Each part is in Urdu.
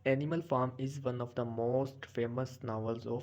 Animal Farm is one of the most famous novels of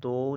2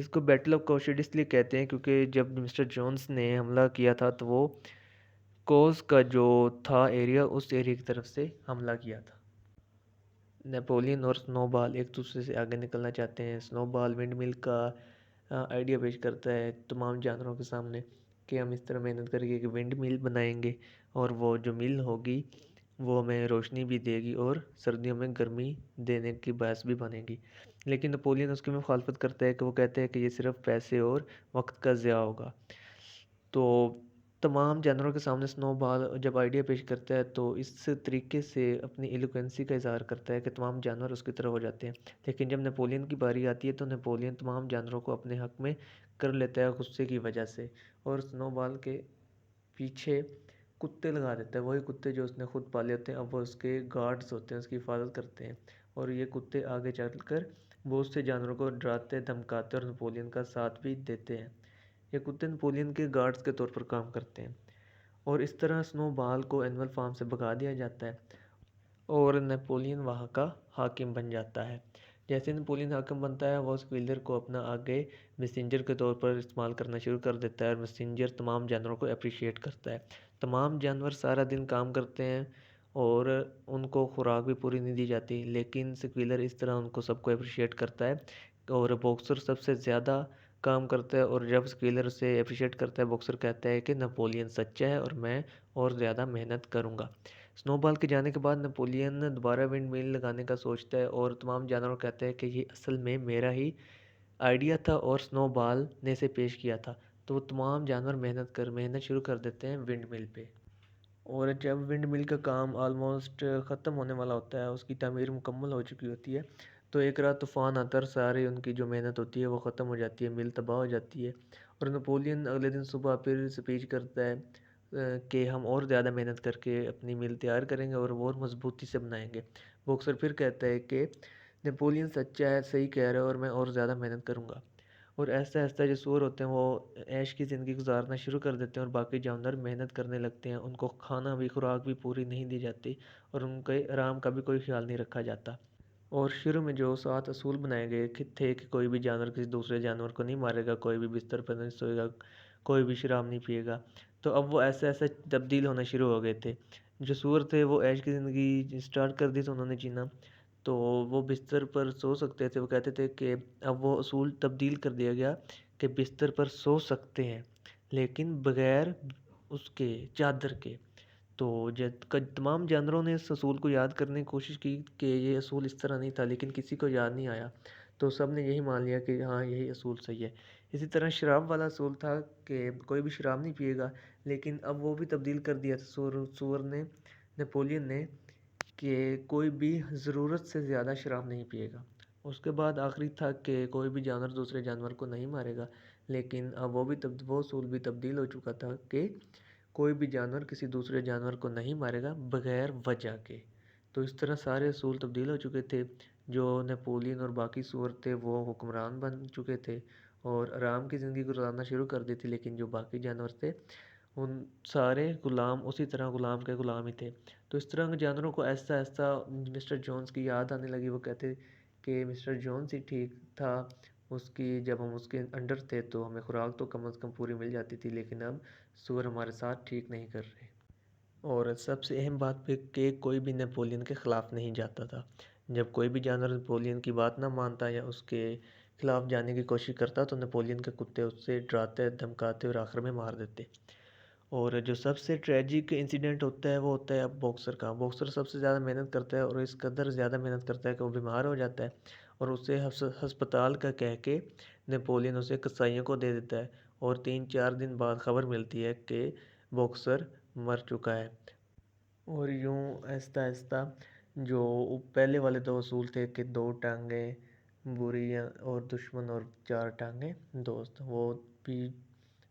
اس کو بیٹل آف کوشیڈ اس لیے کہتے ہیں کیونکہ جب مسٹر جونز نے حملہ کیا تھا تو وہ کوز کا جو تھا ایریا، اس ایریا کی طرف سے حملہ کیا تھا۔ نیپولین اور سنو بال ایک دوسرے سے آگے نکلنا چاہتے ہیں۔ سنو بال ونڈ مل کا آئیڈیا پیش کرتا ہے تمام جانوروں کے سامنے کہ ہم اس طرح محنت کر کے ایک ونڈ مل بنائیں گے، اور وہ جو مل ہوگی وہ ہمیں روشنی بھی دے گی اور سردیوں میں گرمی دینے کی باعث بھی بنے گی۔ لیکن نیپولین اس کی مخالفت کرتا ہے کہ وہ کہتے ہیں کہ یہ صرف پیسے اور وقت کا ضیاع ہوگا۔ تو تمام جانوروں کے سامنے سنو بال جب آئیڈیا پیش کرتا ہے تو اس طریقے سے اپنی ایلوکوینسی کا اظہار کرتا ہے کہ تمام جانور اس کی طرف ہو جاتے ہیں۔ لیکن جب نیپولین کی باری آتی ہے تو نیپولین تمام جانوروں کو اپنے حق میں کر لیتا ہے غصے کی وجہ سے، اور سنو بال کے پیچھے کتے لگا دیتا ہے، وہی کتے جو اس نے خود پالے ہوتے ہیں، اب وہ اس کے گارڈز ہوتے ہیں، اس کی حفاظت کرتے ہیں، اور یہ کتے آگے چل کر بہت سے جانوروں کو ڈراتے دھمکاتے اور نیپولین کا ساتھ بھی دیتے ہیں۔ یہ کتے نیپولین کے گارڈز کے طور پر کام کرتے ہیں، اور اس طرح سنو بال کو اینیمل فارم سے بھگا دیا جاتا ہے اور نیپولین وہاں کا حاکم بن جاتا ہے۔ جیسے نیپولین حاکم بنتا ہے وہ سکویلر کو اپنا آگے میسنجر کے طور پر استعمال کرنا شروع کر دیتا ہے، اور میسنجر تمام جانوروں کو اپریشیٹ کرتا ہے۔ تمام جانور سارا دن کام کرتے ہیں اور ان کو خوراک بھی پوری نہیں دی جاتی، لیکن سکویلر اس طرح ان کو سب کو اپریشیٹ کرتا ہے، اور باکسر سب سے زیادہ کام کرتا ہے، اور جب سکویلر اسے اپریشیٹ کرتا ہے باکسر کہتا ہے کہ نیپولین سچا ہے اور میں اور زیادہ محنت کروں گا۔ سنو بال کے جانے کے بعد نیپولین دوبارہ ونڈ مل لگانے کا سوچتا ہے، اور تمام جانوروں کہتے ہیں کہ یہ اصل میں میرا ہی آئیڈیا تھا اور سنو بال نے اسے پیش کیا تھا۔ تو وہ تمام جانور محنت شروع کر دیتے ہیں ونڈ مل پہ، اور جب ونڈ مل کا کام آلموسٹ ختم ہونے والا ہوتا ہے، اس کی تعمیر مکمل ہو چکی ہوتی ہے، تو ایک رات طوفان آتا ہے اور سارے ان کی جو محنت ہوتی ہے وہ ختم ہو جاتی ہے، مل تباہ ہو جاتی ہے، اور نیپولین اگلے دن صبح پھر اسپیچ کرتا ہے کہ ہم اور زیادہ محنت کر کے اپنی مل تیار کریں گے اور وہ اور مضبوطی سے بنائیں گے۔ باکسر پھر کہتا ہے کہ نیپولین سچا ہے، صحیح کہہ رہا ہے، اور میں اور زیادہ محنت کروں گا، اور ایسا ایسا جو سور ہوتے ہیں وہ عیش کی زندگی گزارنا شروع کر دیتے ہیں، اور باقی جانور محنت کرنے لگتے ہیں، ان کو کھانا بھی خوراک بھی پوری نہیں دی جاتی، اور ان کے آرام کا بھی کوئی خیال نہیں رکھا جاتا۔ اور شروع میں جو 7 اصول بنائے گئے تھے کہ کوئی بھی جانور کسی دوسرے جانور کو نہیں مارے گا، کوئی بھی بستر پر نہیں سوئے گا، کوئی بھی شراب نہیں پیے گا، تو اب وہ ایسے ایسے تبدیل ہونا شروع ہو گئے تھے۔ جو سور تھے وہ عیش کی زندگی اسٹارٹ کر دی تو انہوں نے جینا، تو وہ بستر پر سو سکتے تھے۔ وہ کہتے تھے کہ اب وہ اصول تبدیل کر دیا گیا کہ بستر پر سو سکتے ہیں لیکن بغیر اس کے چادر کے۔ تو تمام جانوروں نے اس اصول کو یاد کرنے کی کوشش کی کہ یہ اصول اس طرح نہیں تھا، لیکن کسی کو یاد نہیں آیا، تو سب نے یہی مان لیا کہ ہاں یہی اصول صحیح ہے۔ اسی طرح شراب والا اصول تھا کہ کوئی بھی شراب نہیں پیے گا، لیکن اب وہ بھی تبدیل کر دیا تھا سور نے، نیپولین نے، کہ کوئی بھی ضرورت سے زیادہ شراب نہیں پیے گا۔ اس کے بعد آخری تھا کہ کوئی بھی جانور دوسرے جانور کو نہیں مارے گا، لیکن اب وہ اصول بھی تبدیل ہو چکا تھا کہ کوئی بھی جانور کسی دوسرے جانور کو نہیں مارے گا بغیر وجہ کے۔ تو اس طرح سارے اصول تبدیل ہو چکے تھے۔ جو نیپولین اور باقی سور تھے وہ حکمران بن چکے تھے اور آرام کی زندگی گزارنا شروع کر دی تھی، لیکن جو باقی جانور تھے ان سارے غلام اسی طرح غلام کے غلام ہی تھے۔ تو اس طرح جانوروں کو ایسا ایسا مسٹر جونز کی یاد آنے لگی، وہ کہتے کہ مسٹر جونز ہی ٹھیک تھا، جب ہم اس کے انڈر تھے تو ہمیں خوراک تو کم از کم پوری مل جاتی تھی، لیکن اب سور ہمارے ساتھ ٹھیک نہیں کر رہے۔ اور سب سے اہم بات پہ کہ کوئی بھی نیپولین کے خلاف نہیں جاتا تھا۔ جب کوئی بھی جانور نیپولین کی بات نہ مانتا یا اس کے خلاف جانے کی کوشش کرتا تو نیپولین کے کتے اس سے ڈراتے دھمکاتے اور آخر میں مار دیتے۔ اور جو سب سے ٹریجک انسیڈنٹ ہوتا ہے وہ ہوتا ہے اب باکسر کا۔ باکسر سب سے زیادہ محنت کرتا ہے اور اس قدر زیادہ محنت کرتا ہے کہ وہ بیمار ہو جاتا ہے، اور اسے ہسپتال کا کہہ کے نیپولین اسے قصائیوں کو دے دیتا ہے، اور 3-4 دن بعد خبر ملتی ہے کہ باکسر مر چکا ہے۔ اور یوں آہستہ آہستہ جو پہلے والے 2 اصول تھے کہ 2 ٹانگیں بری اور دشمن اور 4 ٹانگیں دوست، وہ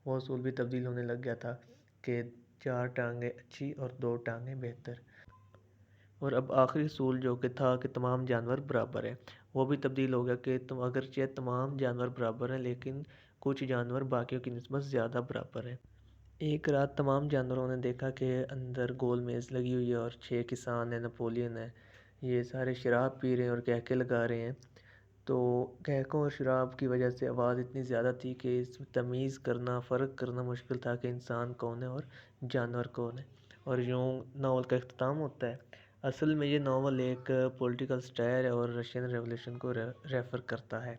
اصول بھی تبدیل ہونے لگ گیا تھا کہ 4 ٹانگیں اچھی اور 2 ٹانگیں بہتر۔ اور اب آخری اصول جو کہ تھا کہ تمام جانور برابر ہیں، وہ بھی تبدیل ہو گیا کہ اگرچہ تمام جانور برابر ہیں لیکن کچھ جانور باقیوں کی نسبت زیادہ برابر ہیں۔ ایک رات تمام جانوروں نے دیکھا کہ اندر گول میز لگی ہوئی ہے اور 6 کسان ہیں، نیپولین ہے، یہ سارے شراب پی رہے ہیں اور کہکے لگا رہے ہیں۔ تو قہقوں اور شراب کی وجہ سے آواز اتنی زیادہ تھی کہ اس میں تمیز کرنا، فرق کرنا مشکل تھا کہ انسان کون ہے اور جانور کون ہے۔ اور یوں ناول کا اختتام ہوتا ہے۔ اصل میں یہ ناول ایک پولیٹیکل سٹائر اور رشین ریولیوشن کو ریفر کرتا ہے۔